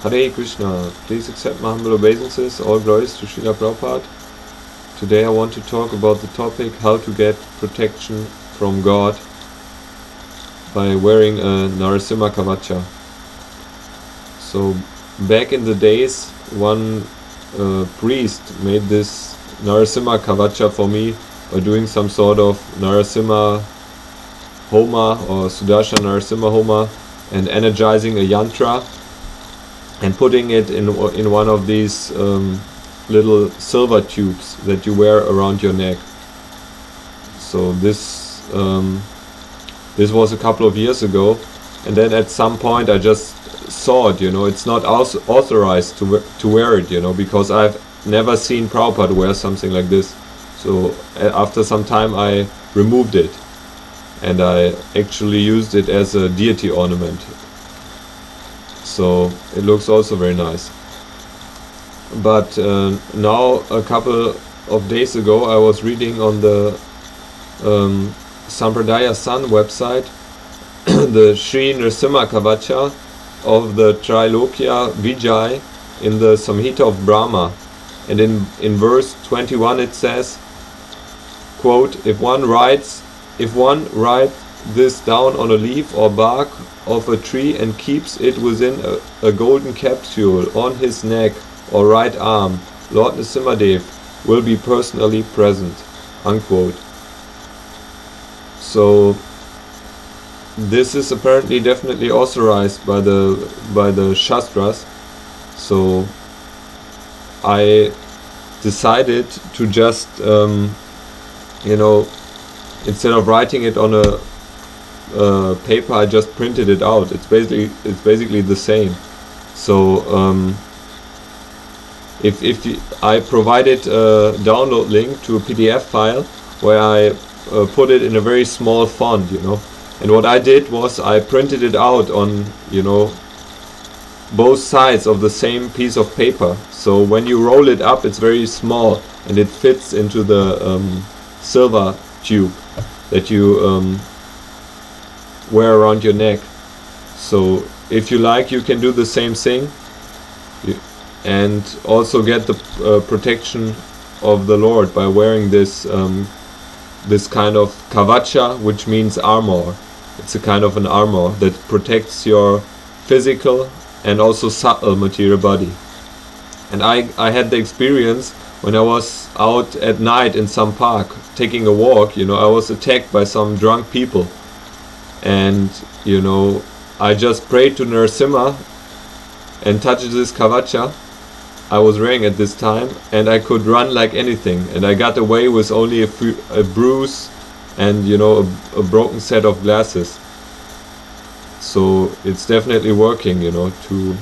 Hare Krishna, please accept my humble obeisances, all glories to Srila Prabhupada. Today I want to talk about the topic how to get protection from God by wearing a Narasimha Kavacha. So back in the days, one priest made this Narasimha Kavacha for me by doing some sort of Narasimha Homa or Sudarshan Narasimha Homa and energizing a yantra and putting it in one of these little silver tubes that you wear around your neck. So this was a couple of years ago, and then at some point I just saw it, it's not authorized to wear it, because I've never seen Prabhupada wear something like this. So after some time I removed it, and I actually used it as a deity ornament. So it looks also very nice. But now, a couple of days ago, I was reading on the Sampradaya Sun website the Sri Narasimha Kavacha of the Trilokya Vijay in the Samhita of Brahma. And in verse 21 it says, quote, if one writes this down on a leaf or bark of a tree and keeps it within a golden capsule on his neck or right arm, Lord Narasimhadev will be personally present, unquote. So this is apparently definitely authorized by the Shastras. So I decided to just instead of writing it on a paper, I just printed it out. It's basically the same. So if I provided a download link to a PDF file where I put it in a very small font, and what I did was I printed it out on both sides of the same piece of paper. So when you roll it up, it's very small and it fits into the silver tube that you wear around your neck. So if you like, you can do the same thing and also get the protection of the Lord by wearing this this kind of kavacha, which means armor. It's a kind of an armor that protects your physical and also subtle material body. And I had the experience when I was out at night in some park taking a walk, I was attacked by some drunk people. And, I just prayed to Narasimha and touched this kavacha I was wearing at this time, and I could run like anything. And I got away with only a bruise and, a broken set of glasses. So it's definitely working, to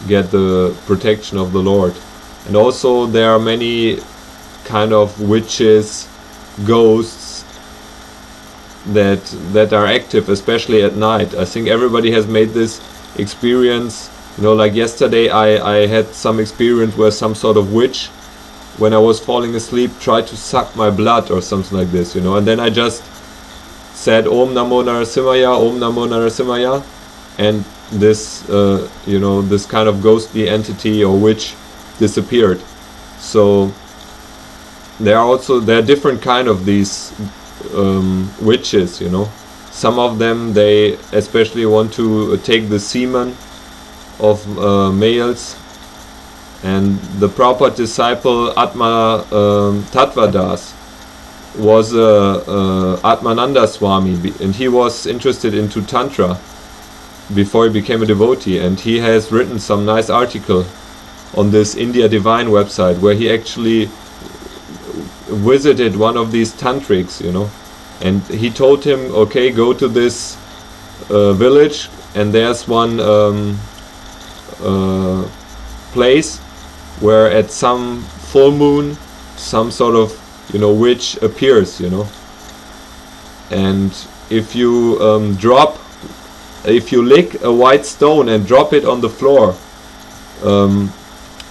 get the protection of the Lord. And also there are many kind of witches, ghosts that are active, especially at night. I think everybody has made this experience. Like yesterday I had some experience where some sort of witch, when I was falling asleep, tried to suck my blood or something like this, and then I just said Om Namo Narasimhaya, Om Namo Narasimhaya, and this this kind of ghostly entity or witch disappeared. So there are different kind of these witches, Some of them, they especially want to take the semen of males. And the Prabhupada disciple Atma Tattvadas was Atmananda Swami, and he was interested into Tantra before he became a devotee, and he has written some nice article on this India Divine website where he actually visited one of these tantrics, and he told him, okay, go to this village, and there's one place where at some full moon some sort of witch appears, and if you lick a white stone and drop it on the floor,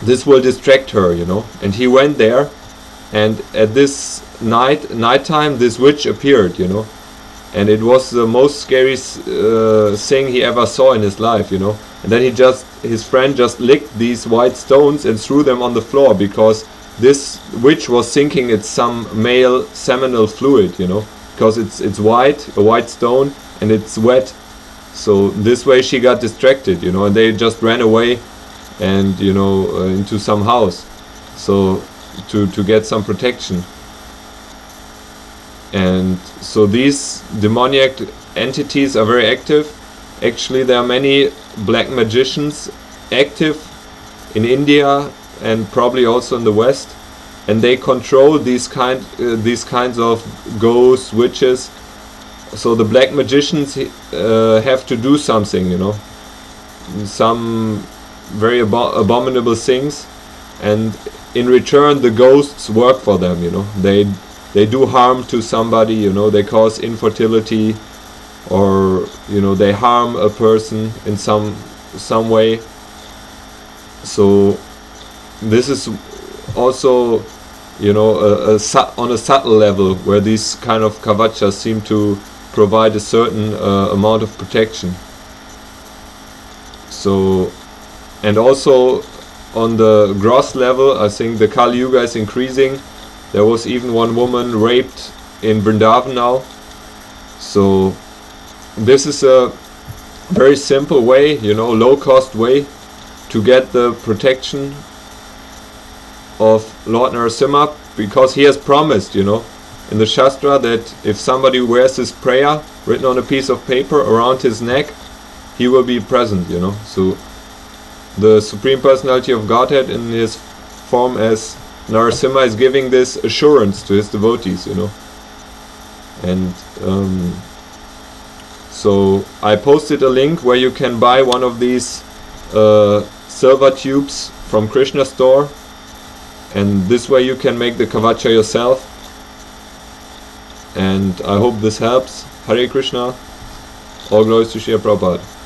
this will distract her, and he went there, and at this nighttime this witch appeared, and it was the most scary thing he ever saw in his life, you know. And then his friend just licked these white stones and threw them on the floor, because this witch was thinking it's some male seminal fluid, you know, because it's white, a white stone, and it's wet. So this way she got distracted, you know, and they just ran away, and you know, into some house, so to get some protection. And so these demoniac entities are very active. Actually, there are many black magicians active in India and probably also in the West, and they control these kinds of ghosts, witches. So the black magicians have to do something, you know, some very abominable things, and in return the ghosts work for them, you know. They do harm to somebody, you know, they cause infertility, or you know, they harm a person in some way. So this is also, you know, on a subtle level, where these kind of Kavachas seem to provide a certain amount of protection. So, and also on the gross level, I think the Kali Yuga is increasing. There was even one woman raped in Vrindavan now. So this is a very simple way, you know, low cost way to get the protection of Lord Narasimha, because he has promised, you know, in the Shastra, that if somebody wears this prayer written on a piece of paper around his neck, he will be present, you know. So the Supreme Personality of Godhead in his form as Narasimha is giving this assurance to his devotees, you know. And so I posted a link where you can buy one of these silver tubes from Krishna store, and this way you can make the Kavacha yourself. And I hope this helps. Hare Krishna. All glories to Srila Prabhupada.